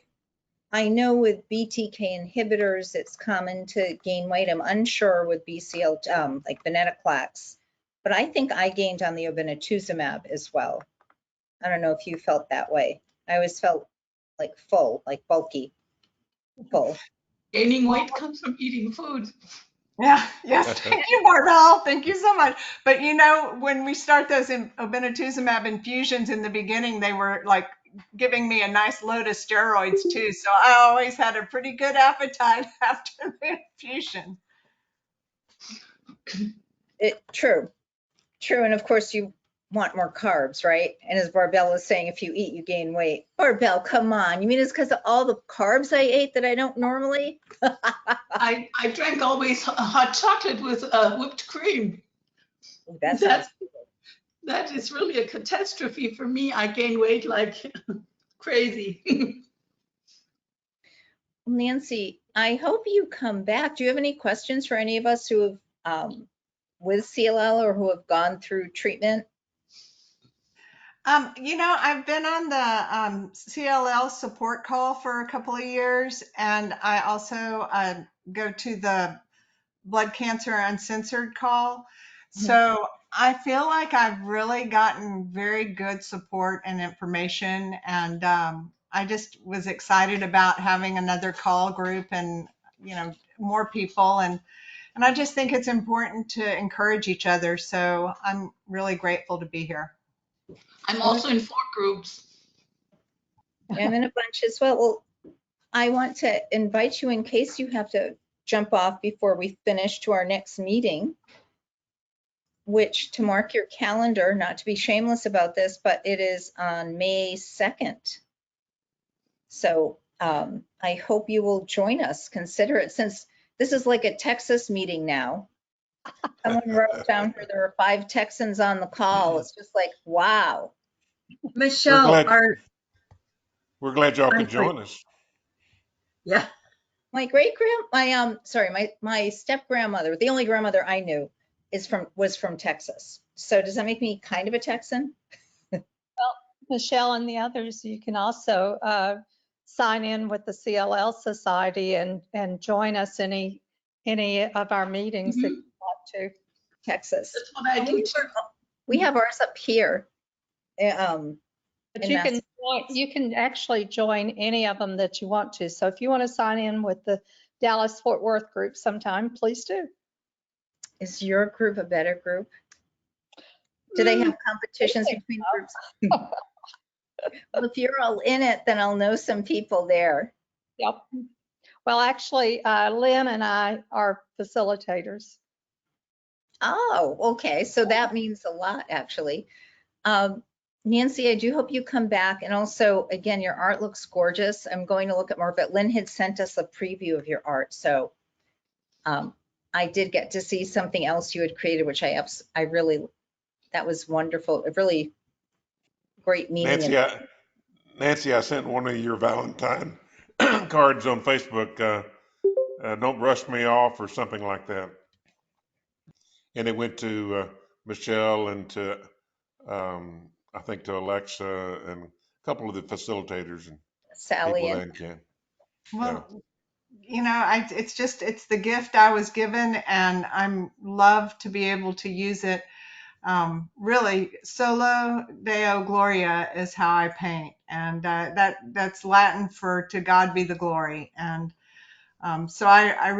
I know with BTK inhibitors, it's common to gain weight. I'm unsure with BCL, like venetoclax, but I think I gained on the obinutuzumab as well. I don't know if you felt that way. I always felt like full, like bulky, full. Gaining weight comes from eating food. Yeah, yes, thank you, Marvell. Thank you so much. But you know, when we start those obinutuzumab infusions in the beginning, they were like giving me a nice load of steroids too. So I always had a pretty good appetite after the infusion. True. And of course you want more carbs, right? And as Barbell was saying, if you eat, you gain weight. Barbell, come on. You mean it's because of all the carbs I ate that I don't normally? I drank always hot chocolate with whipped cream. Ooh, that sounds That is really a catastrophe for me. I gain weight like crazy. Nancy, I hope you come back. Do you have any questions for any of us who have with CLL or who have gone through treatment? You know, I've been on the CLL support call for a couple of years, and I also go to the Blood Cancer Uncensored call. So I feel like I've really gotten very good support and information, and I just was excited about having another call group and, you know, more people, and I just think it's important to encourage each other. So I'm really grateful to be here. I'm also in 4 groups. I'm in a bunch as well. Well, I want to invite you in case you have to jump off before we finish to our next meeting, which to mark your calendar, not to be shameless about this, but it is on May 2nd. So I hope you will join us. Consider it, since this is like a Texas meeting now. Someone wrote down here there are 5 Texans on the call. It's just like, wow. Michelle, We're glad y'all could I'm sorry. join us. Yeah. My my step grandmother, the only grandmother I knew, was from Texas. So does that make me kind of a Texan? Well, Michelle and the others, you can also sign in with the CLL Society and join us any of our meetings if you want to. Texas. That's what I do too. We have ours up here. But you can actually join any of them that you want to. So if you want to sign in with the Dallas Fort Worth group sometime, please do. Is your group a better group? Do they have competitions between groups? Well, if you're all in it, then I'll know some people there. Yep. Well, actually, Lynn and I are facilitators. Oh, okay. So that means a lot, actually. Nancy, I do hope you come back. And also, again, your art looks gorgeous. I'm going to look at more, but Lynn had sent us a preview of your art. So I did get to see something else you had created, which I really, that was wonderful. A really great meeting. Nancy, I sent one of your Valentine cards on Facebook. Don't brush me off or something like that. And it went to Michelle and to, I think to Alexa and a couple of the facilitators and Sally people and that can. Well, you know, it's the gift I was given, and I'm love to be able to use it. Really, solo Deo Gloria is how I paint, and that's Latin for "to God be the glory." And so I